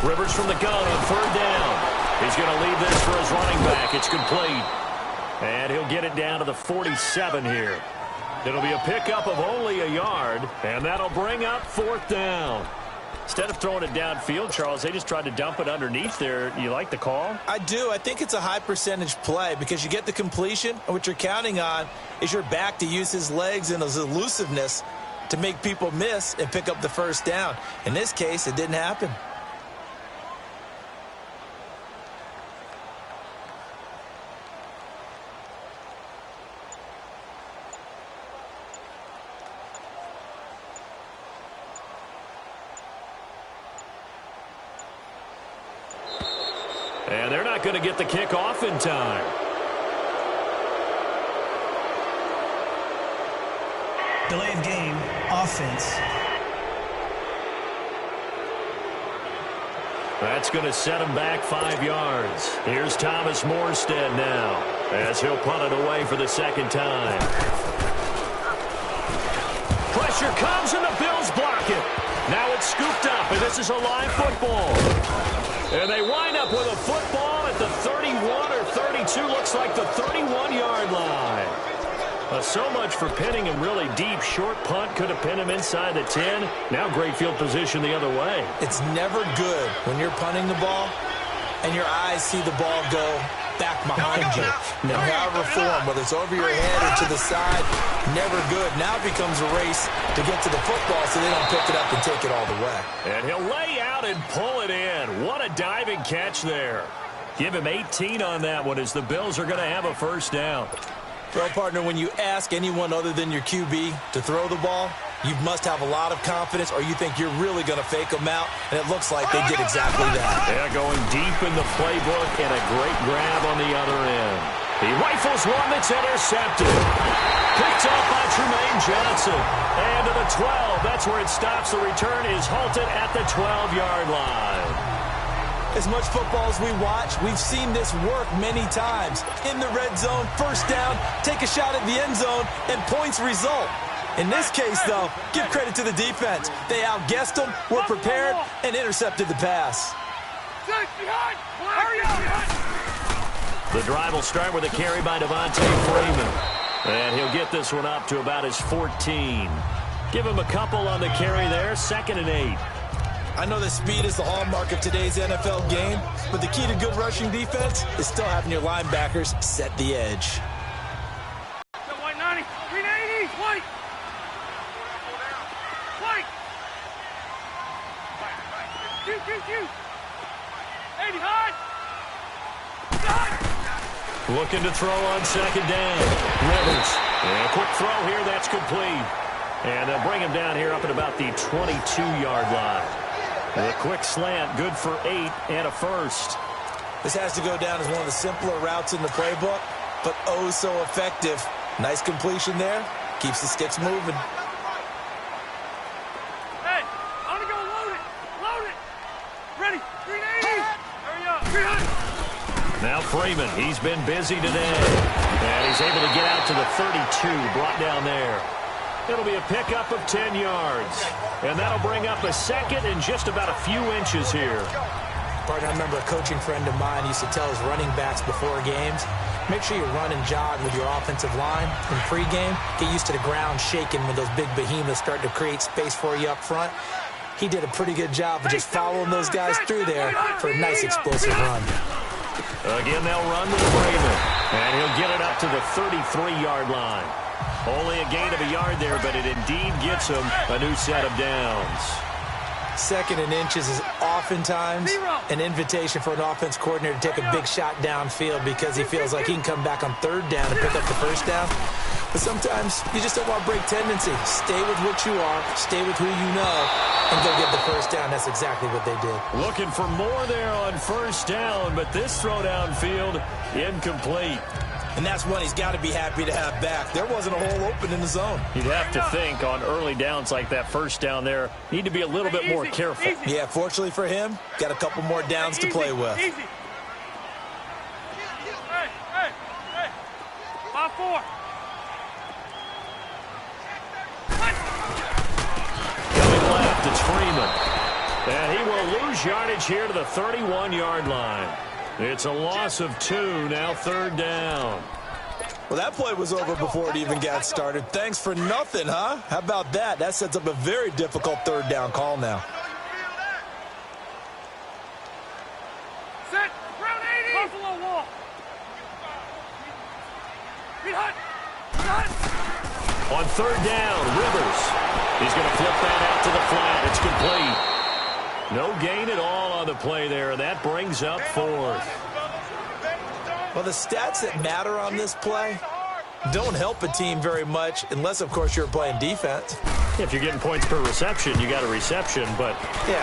Rivers from the gun on 3rd down. He's going to leave this for his running back. It's complete. And he'll get it down to the 47 here. It'll be a pickup of only a yard, and that'll bring up 4th down. Instead of throwing it downfield, Charles, they just tried to dump it underneath there. You like the call? I do. I think it's a high-percentage play because you get the completion, and what you're counting on is your back to use his legs and his elusiveness to make people miss and pick up the first down. In this case, it didn't happen. And they're not going to get the kick off in time. Delay of game, offense. That's going to set him back 5 yards. Here's Thomas Morstead now as he'll punt it away for the 2nd time. Pressure comes and the Bills block it. Now it's scooped up, and this is a live football. And they wind up with a football at the 31 or 32, looks like the 31-yard line. So much for pinning him really deep. Short punt could have pinned him inside the 10. Now great field position the other way. It's never good when you're punting the ball and your eyes see the ball go back behind you. No, however form, whether it's over your head or to the side, never good. Now it becomes a race to get to the football so they don't pick it up and take it all the way. And he'll lay out and pull it in. What a diving catch there. Give him 18 on that one as the Bills are going to have a first down. Well, partner, when you ask anyone other than your QB to throw the ball, You must have a lot of confidence, or you think you're really going to fake them out, and it looks like they did exactly that. Yeah, going deep in the playbook and a great grab on the other end. He rifles one that's intercepted. Picked up by Tremaine Johnson. And to the 12, that's where it stops. The return is halted at the 12-yard line. As much football as we watch, we've seen this work many times. In the red zone, first down, take a shot at the end zone, and points result. In this case, though, give credit to the defense. They outguessed them, were prepared, and intercepted the pass. Hurry up! The drive will start with a carry by Devontae Freeman. And he'll get this one up to about his 14. Give him a couple on the carry there, 2nd and 8. I know that speed is the hallmark of today's NFL game, but the key to good rushing defense is still having your linebackers set the edge. White 90, green 80, white. White. Q. 80 high. Looking to throw on 2nd down. Rivers. And a quick throw here, that's complete. And they'll bring him down here up at about the 22-yard line. A quick slant, good for 8 and a first. This has to go down as one of the simpler routes in the playbook, but oh so effective. Nice completion there. Keeps the sticks moving. Hey, I want to go load it. Load it. Ready. Green 80. Hurry up. Green 80. Now Freeman, he's been busy today. And he's able to get out to the 32, brought down there. It'll be a pickup of 10 yards. And that'll bring up a second and just about a few inches here. Partner, I remember a coaching friend of mine used to tell his running backs before games, make sure you run and jog with your offensive line in pregame. Get used to the ground shaking when those big behemoths start to create space for you up front. He did a pretty good job of just following those guys through there for a nice explosive run. Again, they'll run with Freeman. And he'll get it up to the 33-yard line. Only a gain of a yard there, but it indeed gets him a new set of downs. 2nd and inches is oftentimes an invitation for an offense coordinator to take a big shot downfield because he feels like he can come back on 3rd down and pick up the 1st down. But sometimes you just don't want to break tendency. Stay with what you are, stay with who you know, and go get the 1st down. That's exactly what they did. Looking for more there on 1st down, but this throw downfield incomplete. And that's one he's got to be happy to have back. There wasn't a hole open in the zone. You'd have to think on early downs like that 1st down there, need to be a little bit more careful. Yeah, fortunately for him, got a couple more downs to play with. Easy. Hey. 5-4. Coming left, it's Freeman. And he will lose yardage here to the 31-yard line. It's a loss of 2, now 3rd down. Well, that play was over before it even got started. Thanks for nothing, huh? How about that? That sets up a very difficult 3rd down call now. Set. Ground 80. Buffalo wall. Be hot. On 3rd down, Rivers. He's going to flip that out to the flat. It's complete. No gain at all on the play there. That brings up 4th. Well, the stats that matter on this play don't help a team very much unless, of course, you're playing defense. If you're getting points per reception, you got a reception, but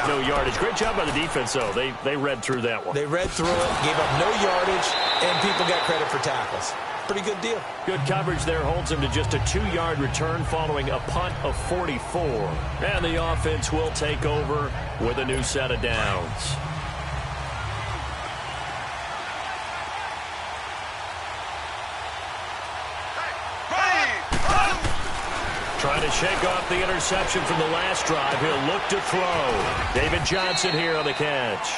no yardage. Great job by the defense, though. They read through that one. They read through it, gave up no yardage, and people got credit for tackles. Pretty good deal. Good coverage there holds him to just a 2-yard return following a punt of 44. And the offense will take over with a new set of downs. Trying to shake off the interception from the last drive. He'll look to throw. David Johnson here on the catch.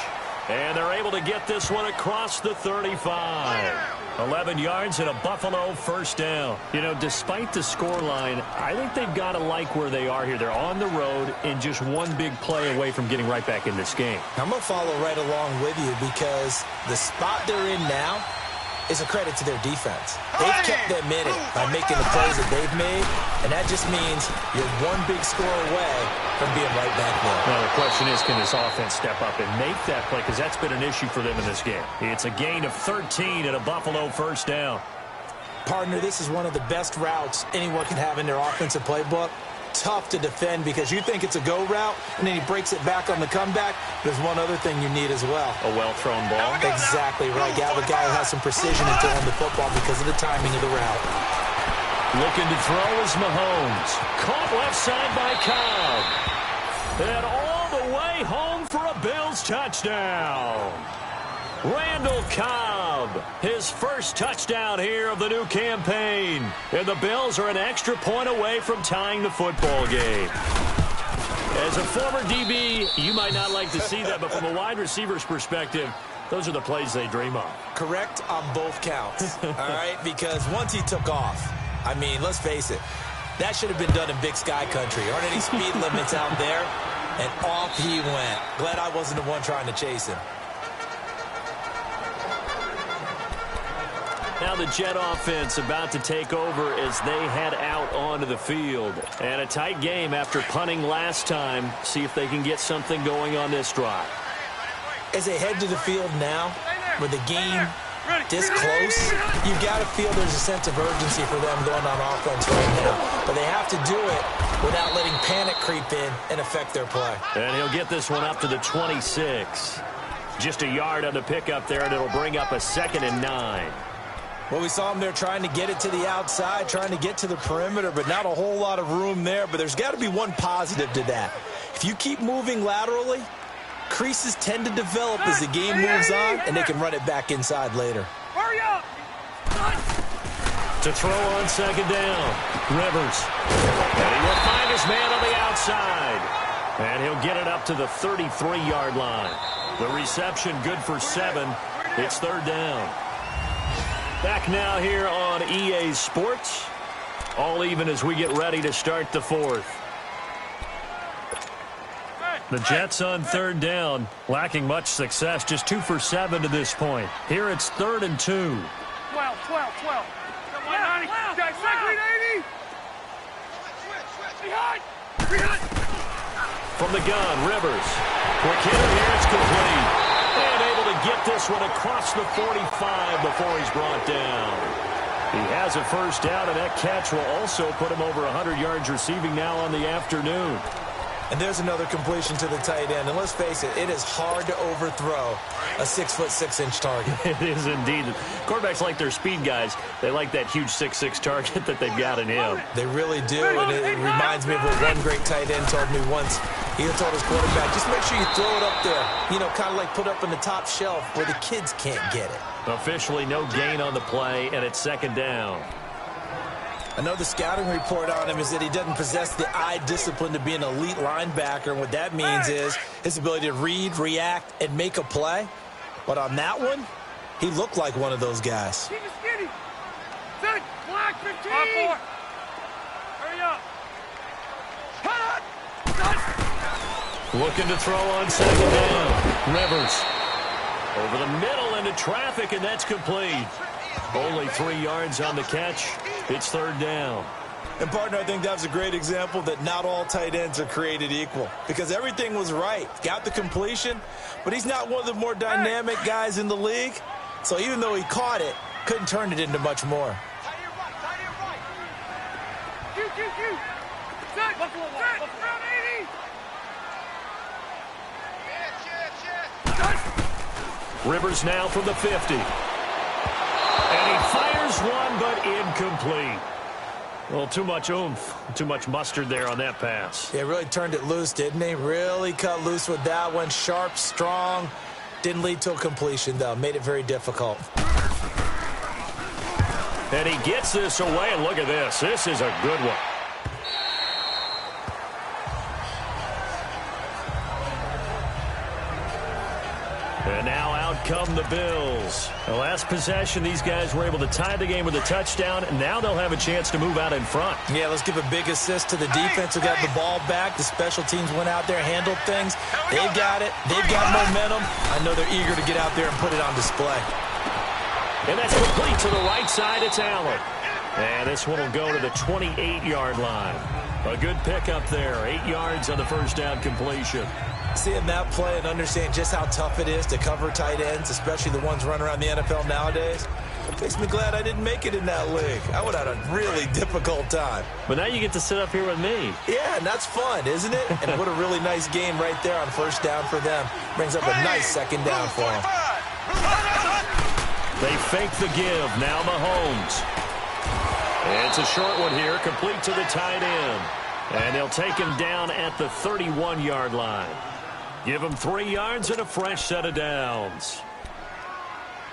And they're able to get this one across the 35. 11 yards and a Buffalo 1st down. You know, despite the scoreline, I think they've got to like where they are here. They're on the road and just one big play away from getting right back in this game. I'm going to follow right along with you because the spot they're in now is a credit to their defense. They've kept them in it by making the plays that they've made, and that just means you're one big score away from being right back there. Now, the question is, can this offense step up and make that play? Because that's been an issue for them in this game. It's a gain of 13 and a Buffalo 1st down. Partner, this is one of the best routes anyone can have in their offensive playbook. tough to defend because you think it's a go route, and then he breaks it back on the comeback. There's one other thing you need as well. A well-thrown ball. Exactly right. You have a guy who has some precision in throwing the football because of the timing of the route. Looking to throw is Mahomes. Caught left side by Cobb. And all the way home for a Bills touchdown. Randall Cobb, his first touchdown here of the new campaign. And the Bills are an extra point away from tying the football game. As a former DB, you might not like to see that, but from a wide receiver's perspective, those are the plays they dream of. Correct on both counts, all right? Because once he took off, I mean, let's face it, that should have been done in Big Sky Country. Aren't any speed limits out there? And off he went. Glad I wasn't the one trying to chase him. Now the Jet offense about to take over as they head out onto the field. And a tight game after punting last time. See if they can get something going on this drive. As they head to the field now, with the game this close, you've got to feel there's a sense of urgency for them going on offense right now. But they have to do it without letting panic creep in and affect their play. And he'll get this one up to the 26. Just a yard on the pickup there, and it'll bring up a 2nd and 9. Well, we saw him there trying to get it to the outside, trying to get to the perimeter, but not a whole lot of room there. But there's got to be one positive to that. If you keep moving laterally, creases tend to develop as the game moves on, and they can run it back inside later. Hurry up! To throw on 2nd down, Rivers. And he will find his man on the outside. And he'll get it up to the 33-yard line. The reception good for 7. It's 3rd down. Back now here on EA Sports. All even as we get ready to start the 4th. The Jets on 3rd down, lacking much success, just 2 for 7 to this point. Here it's 3rd and 2. 12. Come on, 90. Guys, 80. Behind. From the gun, Rivers. Quick hitter here, it's complete. And able to get this one across the 45 before he's brought down. He has a first down, and that catch will also put him over 100 yards receiving now on the afternoon. And there's another completion to the tight end. And let's face it, it is hard to overthrow a 6'6" target. It is indeed. Quarterbacks like their speed guys. They like that huge 6'6" target that they've got in him. They really do. And it reminds me of what one great tight end told me once. He told his quarterback, just make sure you throw it up there. You know, kind of like put up in the top shelf where the kids can't get it. Officially no gain on the play, and it's 2nd down. I know the scouting report on him is that he doesn't possess the eye discipline to be an elite linebacker. And what that means is his ability to read, react, and make a play. But on that one, he looked like one of those guys. Keep it skinny. Set. Black 15. Hurry up. Looking to throw on 2nd down. Rivers. Over the middle into traffic, and that's complete. Only 3 yards on the catch. It's 3rd down. And, partner, I think that was a great example that not all tight ends are created equal. Because everything was right. Got the completion, but he's not one of the more dynamic guys in the league. So even though he caught it, couldn't turn it into much more. Set. Round 80. Rivers now from the 50. And he fires one, but incomplete. Well, too much oomph, too much mustard there on that pass. Yeah, really turned it loose, didn't he? Really cut loose with that one. Sharp, strong. Didn't lead to a completion, though. Made it very difficult. And he gets this away, and look at this. This is a good one. And now out come the Bills. The last possession, these guys were able to tie the game with a touchdown, and now they'll have a chance to move out in front. Yeah, let's give a big assist to the defense who got the ball back. The special teams went out there, handled things. They've got it. They've got momentum. I know they're eager to get out there and put it on display. And that's complete to the right side. It's Allen. And this one will go to the 28-yard line. A good pickup there. 8 yards on the first down completion. Seeing that play and understand just how tough it is to cover tight ends, especially the ones running around the NFL nowadays, Makes me glad I didn't make it in that league. I would have had a really difficult time. But now you get to sit up here with me. Yeah, and that's fun, isn't it? And what a really nice game right there on first down for them. Brings up a nice second down for them. They fake the give. Now Mahomes. It's a short one here, complete to the tight end. And they'll take him down at the 31-yard line. Give him 3 yards and a fresh set of downs.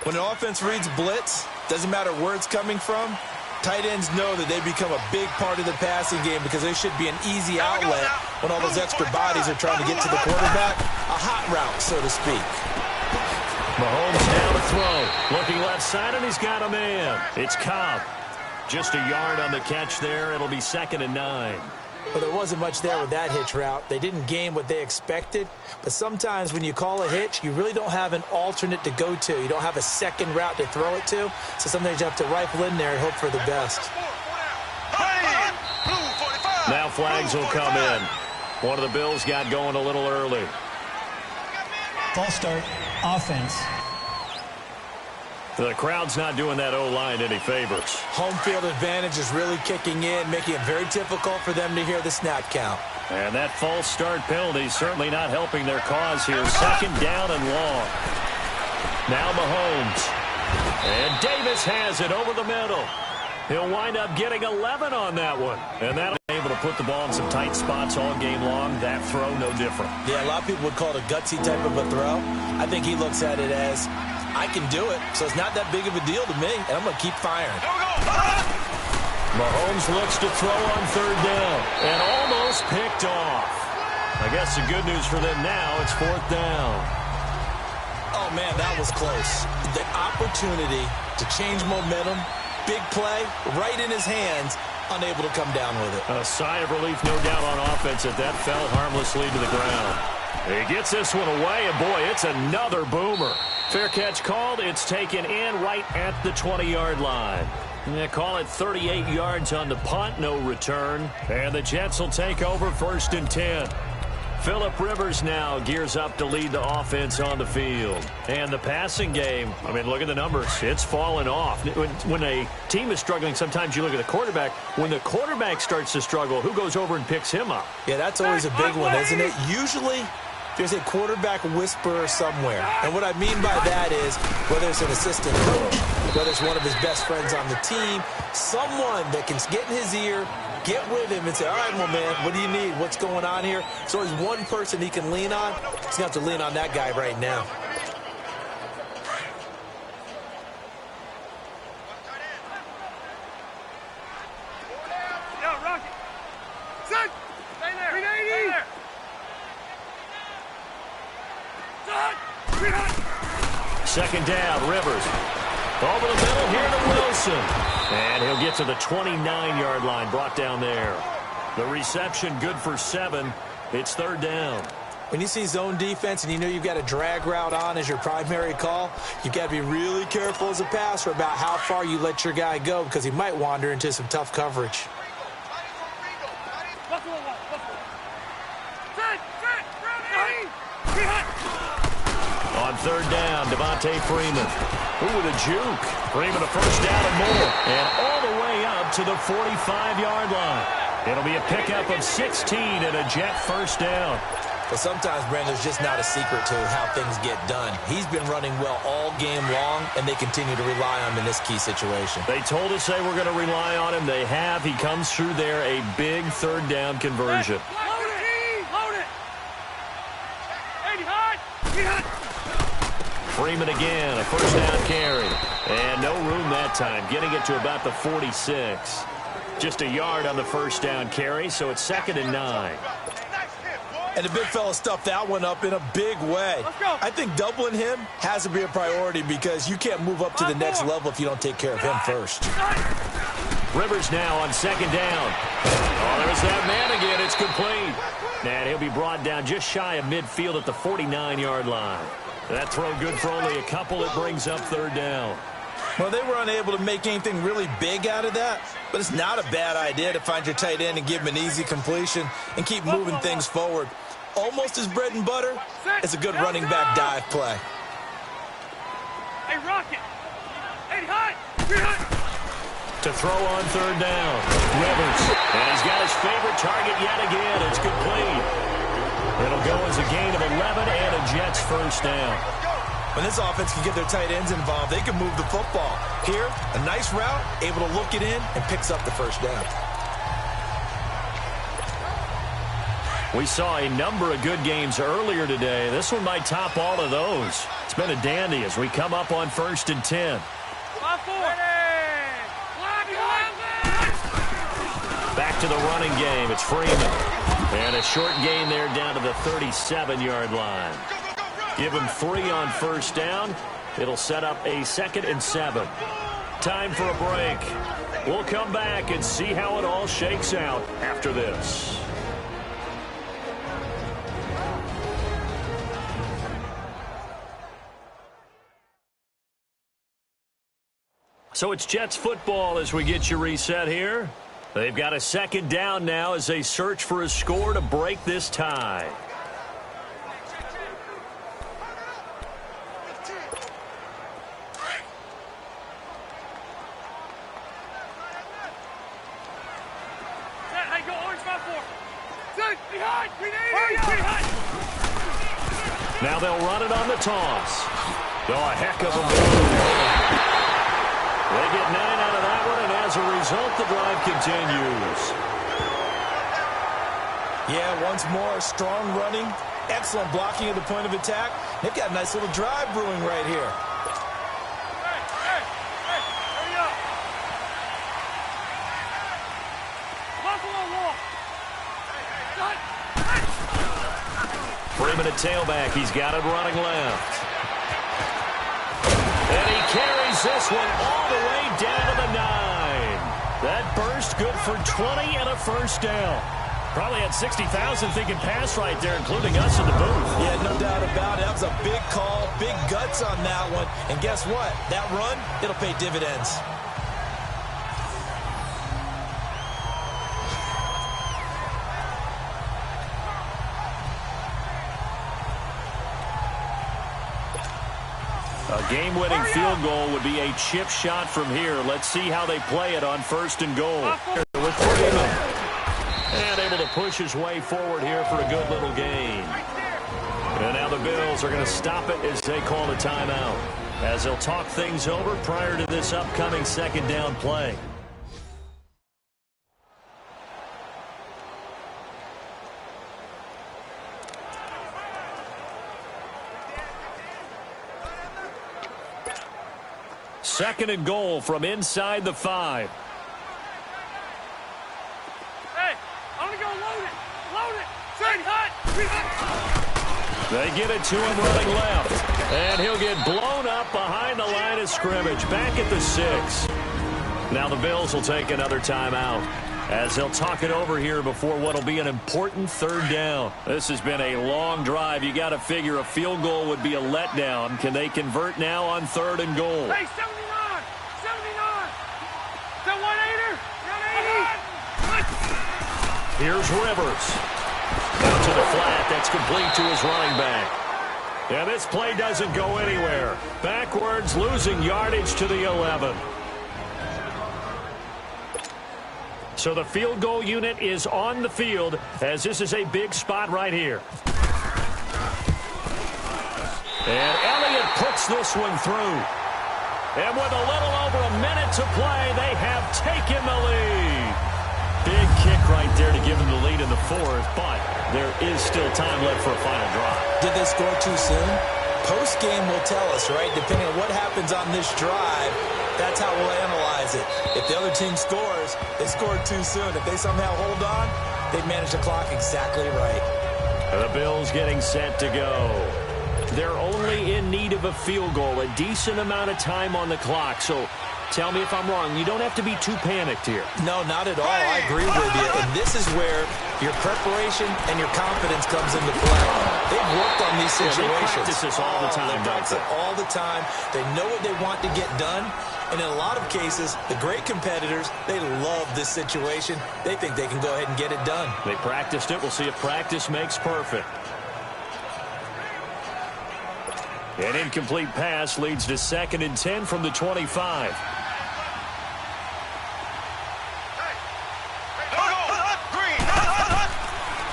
When an offense reads blitz, doesn't matter where it's coming from, tight ends know that they become a big part of the passing game because they should be an easy outlet when all those extra bodies are trying to get to the quarterback. A hot route, so to speak. Mahomes now to throw. Looking left side, and he's got a man. It's Cobb. Just a yard on the catch there. It'll be 2nd and 9. Well, there wasn't much there with that hitch route. They didn't gain what they expected. But sometimes when you call a hitch, you really don't have an alternate to go to. You don't have a second route to throw it to. So sometimes you have to rifle in there and hope for the best. Now flags will come in. One of the Bills got going a little early. False start, offense. The crowd's not doing that O-line any favors. Home field advantage is really kicking in, making it very difficult for them to hear the snap count. And that false start penalty certainly not helping their cause here. 2nd down and long. Now Mahomes. And Davis has it over the middle. He'll wind up getting 11 on that one. And that'll be able to put the ball in some tight spots all game long. That throw, no different. Yeah, a lot of people would call it a gutsy type of a throw. I think he looks at it as, I can do it, so it's not that big of a deal to me, and I'm going to keep firing. Mahomes looks to throw on 3rd down, and almost picked off. I guess the good news for them now, it's 4th down. Oh, man, that was close. The opportunity to change momentum, big play, right in his hands, unable to come down with it. A sigh of relief, no doubt, on offense that fell harmlessly to the ground. He gets this one away, and boy, it's another boomer. Fair catch called. It's taken in right at the 20-yard line. They call it 38 yards on the punt, no return. And the Jets will take over 1st and 10. Phillip Rivers now gears up to lead the offense on the field. And the passing game, I mean, look at the numbers. It's fallen off. When a team is struggling, sometimes you look at the quarterback. When the quarterback starts to struggle, who goes over and picks him up? Yeah, that's always a big one, isn't it? Usually there's a quarterback whisperer somewhere. And what I mean by that is, whether it's an assistant coach, whether it's one of his best friends on the team, someone that can get in his ear, get with him and say, all right, well, man, what do you need? What's going on here? So there's one person he can lean on. He's going to have to lean on that guy right now. Yo, Rocky. Set. Stay there. 380. Stay there. 2nd down, Rivers. Over the middle here to Wilson. And he'll get to the 29-yard line, brought down there. The reception good for 7. It's 3rd down. When you see zone defense and you know you've got a drag route on as your primary call, you've got to be really careful as a passer about how far you let your guy go because he might wander into some tough coverage. On 3rd down, Devontae Freeman. Ooh, with a juke. Freeman a 1st down and more. And all the way up to the 45-yard line. It'll be a pickup of 16 and a Jet 1st down. But sometimes, Brandon, there's just not a secret to how things get done. He's been running well all game long, and they continue to rely on him in this key situation. They told us they were going to rely on him. They have. He comes through there, a big 3rd down conversion. Load it! Load it! 80 high! Get hot! Freeman again, a 1st down carry. And no room that time, getting it to about the 46. Just a yard on the 1st down carry, so it's 2nd and 9. And the big fella stuffed that one up in a big way. I think doubling him has to be a priority because you can't move up to the next level if you don't take care of him first. Rivers now on 2nd down. Oh, there's that man again. It's complete. And he'll be brought down just shy of midfield at the 49-yard line. That throw good for only a couple. It brings up 3rd down. Well, they were unable to make anything really big out of that, but it's not a bad idea to find your tight end and give him an easy completion and keep moving things forward. Almost his bread and butter is a good running back dive play. Hey, Rocket. To throw on third down. Rivers. And he's got his favorite target yet again. It's complete. It'll go as a gain of 11 and a Jets first down. When this offense can get their tight ends involved, they can move the football. Here, a nice route, able to look it in, and picks up the first down. We saw a number of good games earlier today. This one might top all of those. It's been a dandy as we come up on 1st and 10. Back to the running game. It's Freeman. And a short gain there down to the 37-yard line. Give him 3 on first down. It'll set up a 2nd and 7. Time for a break. We'll come back and see how it all shakes out after this. So it's Jets football as we get you reset here. They've got a 2nd down now as they search for a score to break this tie. Now they'll run it on the toss. Oh, a heck of a move. They get 9 out of that one, and as a result, the drive continues. Yeah, once more, strong running, excellent blocking at the point of attack. They've got a nice little drive brewing right here. Freeman at tailback. He's got it running left. And he carries this one all the way down to the 9. That burst good for 20 and a first down. Probably had 60,000 thinking pass right there, including us in the booth. Yeah, no doubt about it. That was a big call, big guts on that one. And guess what? That run, it'll pay dividends. A game-winning field goal would be a chip shot from here. Let's see how they play it on 1st and goal. With Freeman. And able to push his way forward here for a good little gain. And now the Bills are going to stop it as they call a timeout, as they'll talk things over prior to this upcoming 2nd down play. Second and goal from inside the 5. Hey, I'm going to go load it. Load it. Straight hut. They get it to him running left. And he'll get blown up behind the line of scrimmage. Back at the 6. Now the Bills will take another timeout, as they'll talk it over here before what will be an important 3rd down. This has been a long drive. You got to figure a field goal would be a letdown. Can they convert now on 3rd and goal? Hey, 79! 79! Is that 180? Here's Rivers. Out to the flat. That's complete to his running back. And this play doesn't go anywhere. Backwards, losing yardage to the 11. So the field goal unit is on the field, as this is a big spot right here. And Elliott puts this one through. And with a little over a minute to play, they have taken the lead. Big kick right there to give them the lead in the 4th, but there is still time left for a final drive. Did they score too soon? Post-game will tell us, right? Depending on what happens on this drive, that's how we'll analyze it. If the other team scores, they scored too soon. If they somehow hold on, they manage the clock exactly right. The Bills getting set to go. They're only in need of a field goal, a decent amount of time on the clock. So tell me if I'm wrong. You don't have to be too panicked here. No, not at all. I agree with you. And this is where your preparation and your confidence comes into play. They've worked on these situations. They practice this all the time. They practice it all the time. They know what they want to get done. And in a lot of cases, the great competitors, they love this situation. They think they can go ahead and get it done. They practiced it. We'll see if practice makes perfect. An incomplete pass leads to 2nd and 10 from the 25.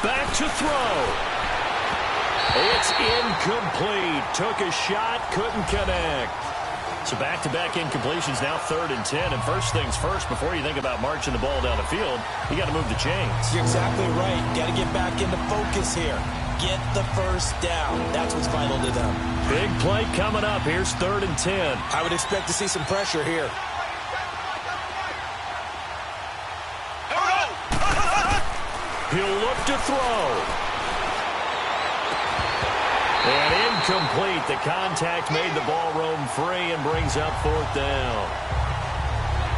Back to throw. It's incomplete. Took a shot, couldn't connect. So back-to-back incompletions, now 3rd and 10. And first things first, before you think about marching the ball down the field, you got to move the chains. You're exactly right. Got to get back into focus here. Get the first down. That's what's vital to them. Big play coming up. Here's 3rd and 10. I would expect to see some pressure here. He'll look to throw. And incomplete. The contact made the ball roam free and brings up 4th down.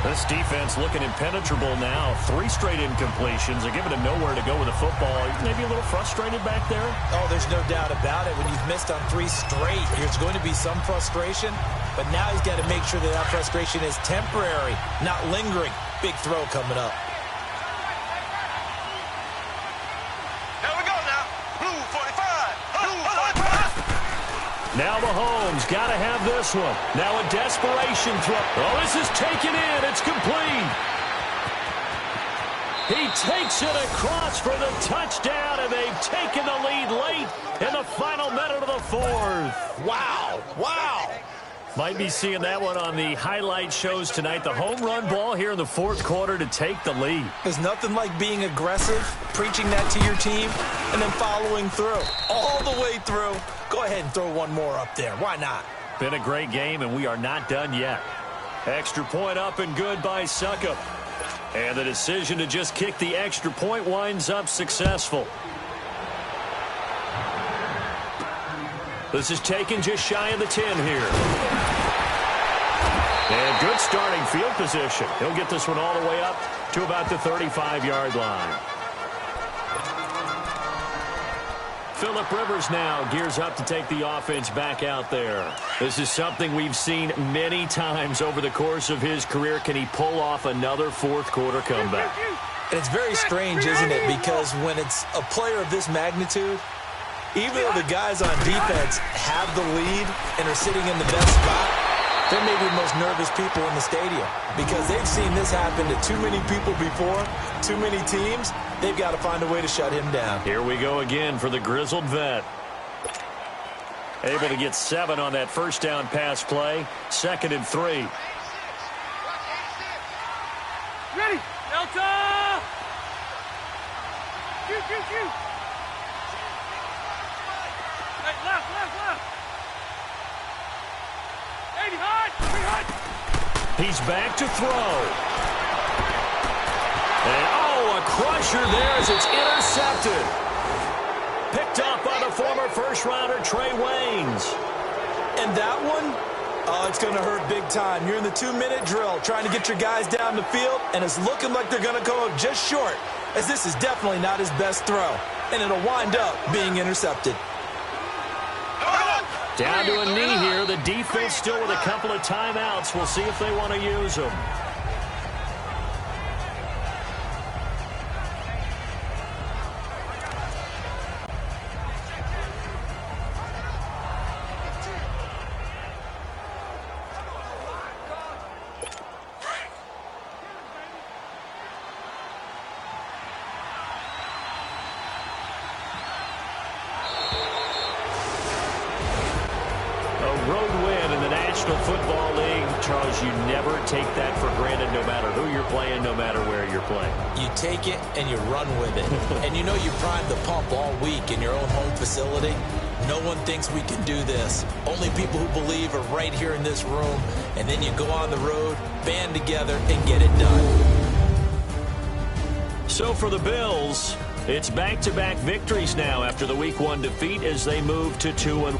This defense looking impenetrable now. 3 straight incompletions. They're giving him nowhere to go with the football. Maybe a little frustrated back there? Oh, there's no doubt about it. When you've missed on 3 straight, there's going to be some frustration. But now he's got to make sure that that frustration is temporary, not lingering. Big throw coming up. Now Mahomes got to have this one. Now a desperation throw. Oh, this is taken in. It's complete. He takes it across for the touchdown, and they've taken the lead late in the final minute of the 4th. Wow. Wow. Might be seeing that one on the highlight shows tonight. The home run ball here in the 4th quarter to take the lead. There's nothing like being aggressive, preaching that to your team, and then following through. All the way through. Go ahead and throw one more up there. Why not? Been a great game, and we are not done yet. Extra point up and good by Succop. And the decision to just kick the extra point winds up successful. This is taken just shy of the 10 here. And good starting field position. He'll get this one all the way up to about the 35-yard line. Phillip Rivers now gears up to take the offense back out there. This is something we've seen many times over the course of his career. Can he pull off another 4th quarter comeback? And it's very strange, isn't it? Because when it's a player of this magnitude, even though the guys on defense have the lead and are sitting in the best spot, they're maybe the most nervous people in the stadium because they've seen this happen to too many people before, too many teams. They've got to find a way to shut him down. Here we go again for the grizzled vet. Able to get 7 on that first down pass play. 2nd and 3. Ready, Delta! Shoot, shoot, shoot! Hey, left! 80 hard! 3 hard! He's back to throw. And a crusher there as it's intercepted. Picked up by the former first-rounder Trey Waynes. And that one, it's going to hurt big time. You're in the 2-minute drill trying to get your guys down the field, and it's looking like they're going to go up just short, as this is definitely not his best throw. And it'll wind up being intercepted. Down to a knee here. The defense still with a couple of timeouts. We'll see if they want to use them. Football League, Charles, you never take that for granted no matter who you're playing, no matter where you're playing. You take it and you run with it. And you know you primed the pump all week in your own home facility. No one thinks we can do this. Only people who believe are right here in this room. And then you go on the road, band together, and get it done. So for the Bills, it's back-to-back victories now after the Week 1 defeat as they move to 2-1.